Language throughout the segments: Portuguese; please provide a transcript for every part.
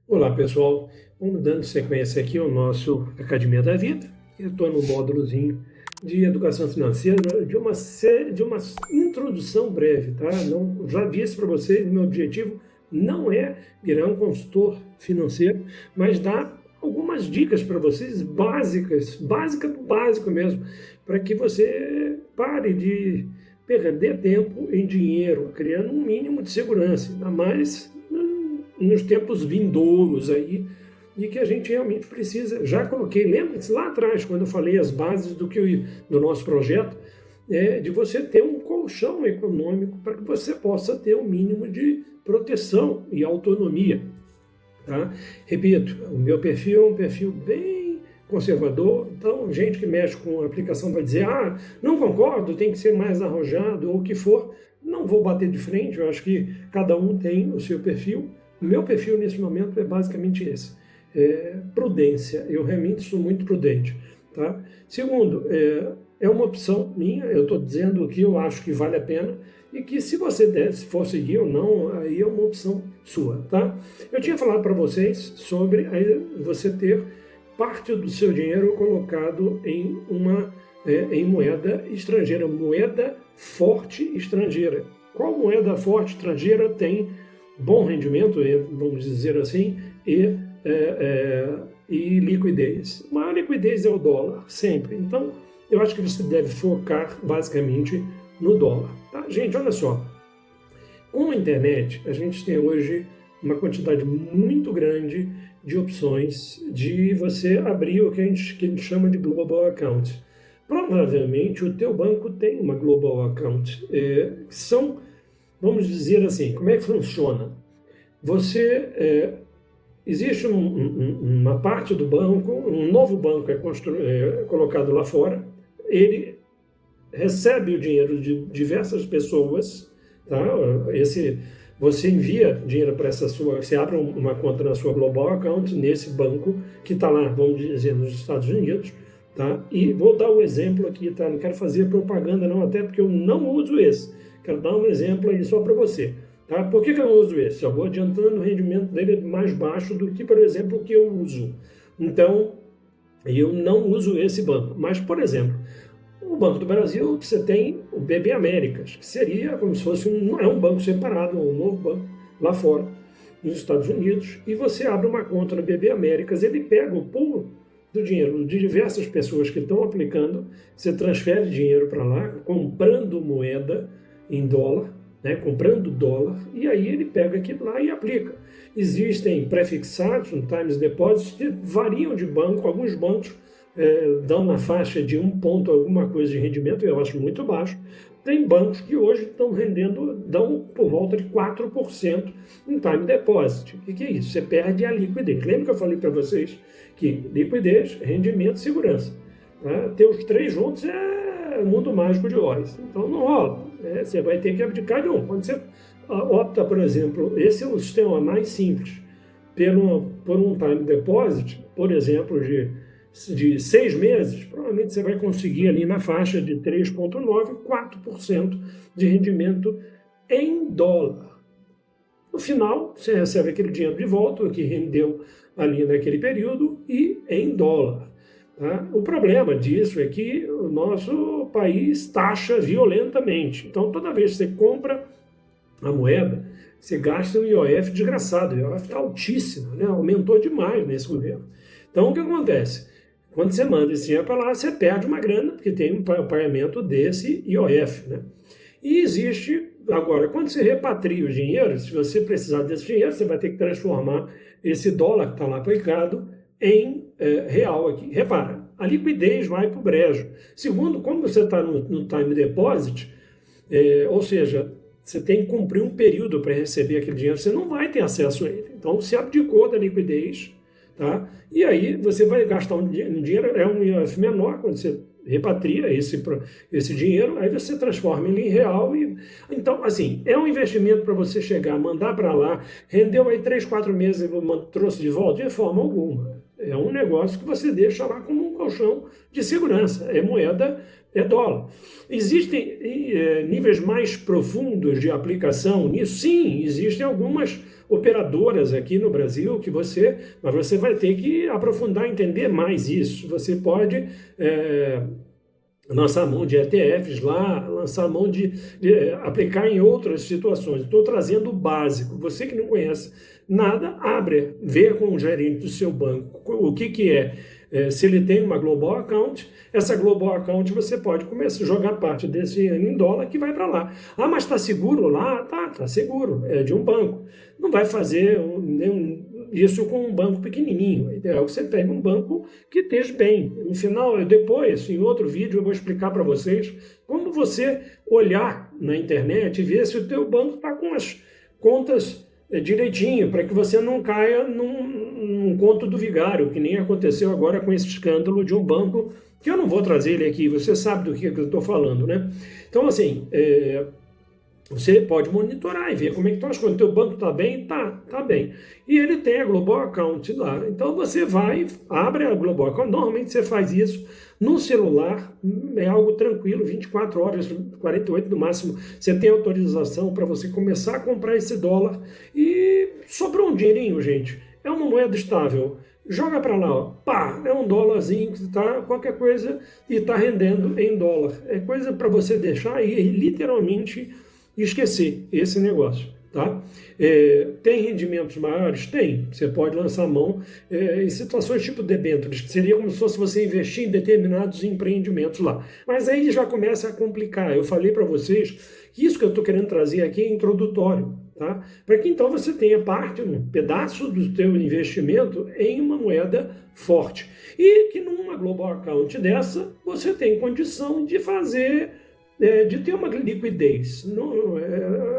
Olá, pessoal. Vamos dando sequência aqui ao nosso Academia da Vida. Eu estou no módulozinho de educação financeira, de uma introdução breve, tá? Não, já disse para vocês, meu objetivo não é virar um consultor financeiro, mas dar algumas dicas para vocês básicas, básica do básico mesmo, para que você pare de perder tempo em dinheiro, criando um mínimo de segurança, ainda mais nos tempos vindouros aí, e que a gente realmente precisa. Já coloquei, lembra-se lá atrás, quando eu falei as bases do nosso projeto, de você ter um colchão econômico para que você possa ter um mínimo de proteção e autonomia. Tá? Repito, o meu perfil é um perfil bem conservador, então gente que mexe com a aplicação vai dizer, não concordo, tem que ser mais arrojado, ou o que for, não vou bater de frente, eu acho que cada um tem o seu perfil. O meu perfil nesse momento é basicamente esse, prudência, eu realmente sou muito prudente. Tá? Segundo, é uma opção minha, eu estou dizendo que eu acho que vale a pena, e que se você se for seguir ou não, aí é uma opção sua, tá? Eu tinha falado para vocês sobre você ter parte do seu dinheiro colocado em moeda estrangeira, moeda forte estrangeira. Qual moeda forte estrangeira tem bom rendimento, vamos dizer assim, e liquidez? A maior liquidez é o dólar, sempre. Então, eu acho que você deve focar basicamente no dólar. Tá? Gente, olha só, com a internet a gente tem hoje uma quantidade muito grande de opções de você abrir o que a gente chama de Global Account. Provavelmente o teu banco tem uma Global Account, que são, vamos dizer assim, como é que funciona? Existe uma parte do banco, um novo banco é colocado lá fora, ele recebe o dinheiro de diversas pessoas, tá? Você envia dinheiro para você abre uma conta na sua Global Account, nesse banco que está lá, vamos dizer, nos Estados Unidos, tá? E vou dar um exemplo aqui, tá? Não quero fazer propaganda não, até porque eu não uso esse. Quero dar um exemplo aí só para você. Tá? Por que eu não uso esse? Eu vou adiantando, o rendimento dele é mais baixo do que, por exemplo, o que eu uso. Então, eu não uso esse banco. Mas, por exemplo, o Banco do Brasil, você tem o BB Américas, que seria como se fosse um banco separado, um novo banco lá fora, nos Estados Unidos, e você abre uma conta no BB Américas, ele pega o pool do dinheiro de diversas pessoas que estão aplicando, você transfere dinheiro para lá, comprando moeda em dólar, né, comprando dólar, e aí ele pega aquilo lá e aplica. Existem prefixados, times deposits, que variam de banco, alguns bancos dão na faixa de 1 ponto alguma coisa de rendimento, eu acho muito baixo. Tem bancos que hoje dão por volta de 4% em time deposit. O que é isso? Você perde a liquidez. Lembra que eu falei para vocês que liquidez, rendimento e segurança. Tá? Ter os três juntos é mundo mágico de horas. Então não rola. Você vai ter que abdicar de um. Quando você opta, por exemplo, esse é o sistema mais simples, por um time deposit, por exemplo, de 6 meses, provavelmente você vai conseguir ali na faixa de 3,9%, 4% de rendimento em dólar. No final, você recebe aquele dinheiro de volta, o que rendeu ali naquele período, e em dólar. Tá? O problema disso é que o nosso país taxa violentamente. Então, toda vez que você compra a moeda, você gasta um IOF desgraçado. O IOF está altíssimo, né? Aumentou demais nesse governo. Então, o que acontece? Quando você manda esse dinheiro para lá, você perde uma grana, porque tem um pagamento desse IOF. Né? E existe, agora, quando você repatria o dinheiro, se você precisar desse dinheiro, você vai ter que transformar esse dólar que está lá aplicado em real aqui. Repara, a liquidez vai para o brejo. Segundo, como você está no time deposit, ou seja, você tem que cumprir um período para receber aquele dinheiro, você não vai ter acesso a ele. Então, você abdicou da liquidez, tá? E aí você vai gastar um dinheiro, é um IOF menor, quando você repatria esse dinheiro, aí você transforma ele em real. Então, assim, é um investimento para você chegar, mandar para lá, rendeu aí 3, 4 meses e trouxe de volta? De forma alguma. É um negócio que você deixa lá como um colchão de segurança. É moeda, é dólar. Existem níveis mais profundos de aplicação nisso? Sim, existem algumas operadoras aqui no Brasil mas você vai ter que aprofundar, entender mais isso. Você pode lançar mão de ETFs lá, lançar mão de aplicar em outras situações. Estou trazendo o básico. Você que não conhece nada, abre, vê com o gerente do seu banco o que é. Se ele tem uma Global Account, essa Global Account você pode começar a jogar parte desse em dólar que vai para lá. Ah, mas está seguro lá? Tá seguro, é de um banco. Não vai fazer isso com um banco pequenininho. O ideal é que você pegue um banco que esteja bem. No final, depois, em outro vídeo, eu vou explicar para vocês como você olhar na internet e ver se o teu banco está com as contas direitinho, para que você não caia num conto do vigário, que nem aconteceu agora com esse escândalo de um banco, que eu não vou trazer ele aqui, você sabe do que eu estou falando, né? Então, assim, você pode monitorar e ver como é que estão as coisas. O teu banco está bem? Tá bem. E ele tem a Global Account lá. Então, você vai, abre a Global Account. Normalmente, você faz isso no celular, é algo tranquilo, 24 horas, 48 no máximo. Você tem autorização para você começar a comprar esse dólar. E sobrou um dinheirinho, gente. É uma moeda estável. Joga para lá, ó. Pá, é um dólarzinho que está qualquer coisa e está rendendo em dólar. É coisa para você deixar e literalmente esquecer esse negócio, tá? Tem rendimentos maiores? Tem. Você pode lançar mão em situações tipo debêntures, que seria como se fosse você investir em determinados empreendimentos lá. Mas aí já começa a complicar. Eu falei para vocês que isso que eu estou querendo trazer aqui é introdutório, tá? Para que então você tenha um pedaço do seu investimento em uma moeda forte. E que numa Global Account dessa, você tem condição de fazer de ter uma liquidez.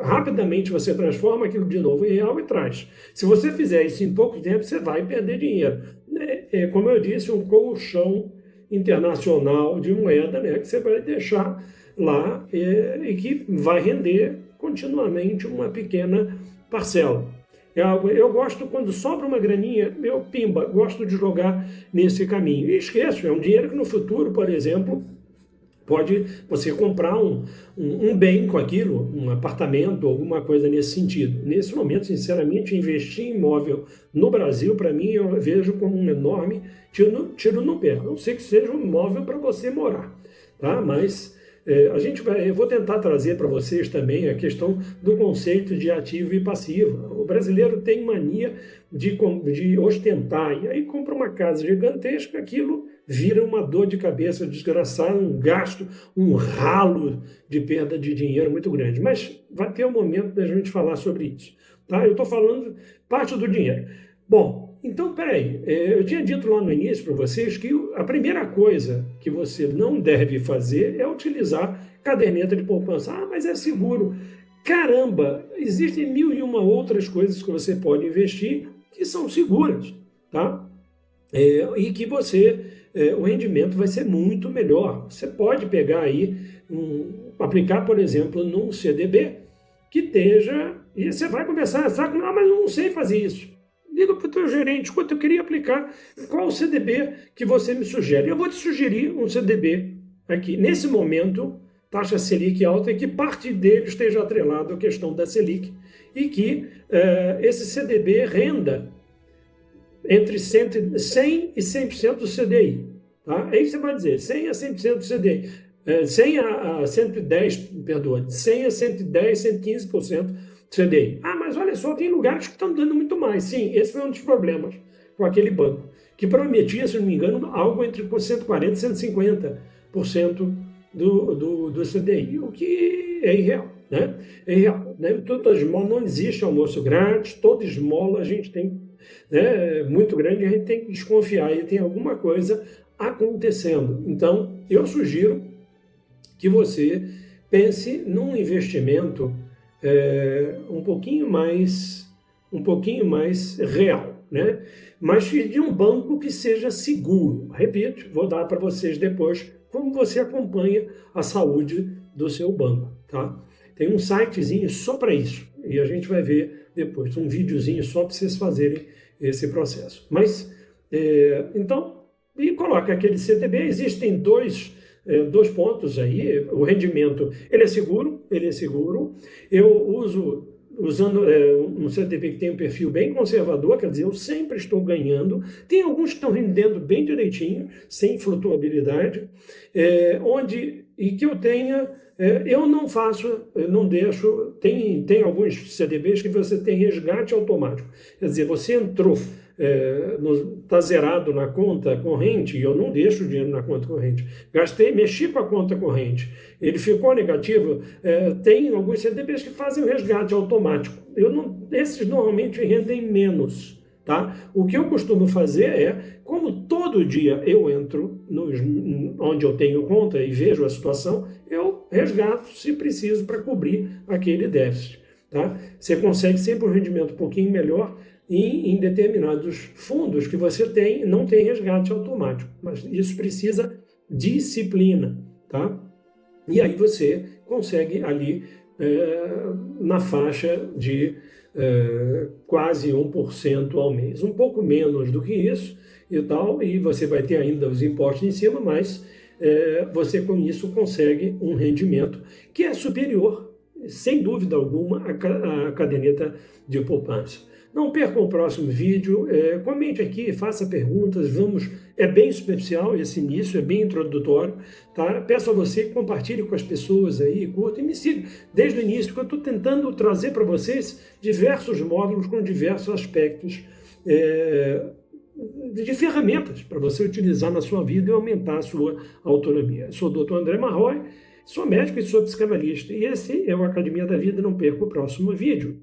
Rapidamente você transforma aquilo de novo em real e traz. Se você fizer isso em pouco tempo, você vai perder dinheiro. Como eu disse, um colchão internacional de moeda, né, que você vai deixar lá e que vai render continuamente uma pequena parcela. Eu gosto, quando sobra uma graninha, gosto de jogar nesse caminho. E esqueço, é um dinheiro que no futuro, por exemplo, pode você comprar um bem com aquilo, um apartamento, alguma coisa nesse sentido. Nesse momento, sinceramente, investir em imóvel no Brasil, para mim, eu vejo como um enorme tiro no pé. A não sei que seja um imóvel para você morar, tá? Mas eu vou tentar trazer para vocês também a questão do conceito de ativo e passivo. O brasileiro tem mania de ostentar, e aí compra uma casa gigantesca, aquilo vira uma dor de cabeça desgraçada, um gasto, um ralo de perda de dinheiro muito grande. Mas vai ter um momento da gente falar sobre isso, tá? Eu estou falando parte do dinheiro. Bom, então, peraí, eu tinha dito lá no início para vocês que a primeira coisa que você não deve fazer é utilizar caderneta de poupança. Ah, mas é seguro. Caramba, existem 1001 outras coisas que você pode investir que são seguras, tá? E que o rendimento vai ser muito melhor. Você pode pegar aí, aplicar, por exemplo, num CDB que esteja, e você vai começar a saber, mas eu não sei fazer isso. Liga para o teu gerente, quanto eu queria aplicar, qual o CDB que você me sugere? Eu vou te sugerir um CDB aqui. Nesse momento, taxa Selic alta e que parte dele esteja atrelado à questão da Selic e que esse CDB renda entre 100 e 100% do CDI. Tá? Aí você vai dizer 100 a 100% do CDI, 100 a 110, perdoa, 100 a 110, 115% CDI. Ah, mas olha só, tem lugares que estão dando muito mais. Sim, esse foi um dos problemas com aquele banco, que prometia, se não me engano, algo entre 140% e 150% do CDI, o que é irreal. Né? É irreal. Né? Toda esmola, não existe almoço grátis, toda esmola a gente tem, né, muito grande, a gente tem que desconfiar e tem alguma coisa acontecendo. Então, eu sugiro que você pense num investimento um pouquinho mais real, né? Mas de um banco que seja seguro. Repito, vou dar para vocês depois como você acompanha a saúde do seu banco, tá? Tem um sitezinho só para isso e a gente vai ver depois um videozinho só para vocês fazerem esse processo. Mas Então, e coloca aquele CDB. Existem dois pontos aí. O rendimento, ele é seguro. Eu usando um CDB que tem um perfil bem conservador, quer dizer, eu sempre estou ganhando. Tem alguns que estão rendendo bem direitinho, sem flutuabilidade, e que eu tenha. Eu não faço, eu não deixo. Tem alguns CDBs que você tem resgate automático. Quer dizer, você entrou, está zerado na conta corrente, e eu não deixo o dinheiro na conta corrente. Mexi com a conta corrente, ele ficou negativo. Tem alguns CDBs que fazem o resgate automático. Esses normalmente rendem menos. Tá? O que eu costumo fazer como todo dia eu entro onde eu tenho conta e vejo a situação, eu resgato se preciso para cobrir aquele déficit. Tá? Você consegue sempre um rendimento um pouquinho melhor em determinados fundos que você não tem resgate automático, mas isso precisa disciplina. Tá? E aí você consegue ali na faixa de quase 1% ao mês, um pouco menos do que isso e tal, e você vai ter ainda os impostos em cima, mas você com isso consegue um rendimento que é superior, sem dúvida alguma, à caderneta de poupança. Não perca o próximo vídeo, comente aqui, faça perguntas, é bem superficial esse início, é bem introdutório, tá? Peço a você que compartilhe com as pessoas aí, curta e me siga desde o início, que eu estou tentando trazer para vocês diversos módulos com diversos aspectos de ferramentas para você utilizar na sua vida e aumentar a sua autonomia. Eu sou o Dr. André Marroy, sou médico e sou psicanalista, e esse é o Academia da Vida. Não perca o próximo vídeo.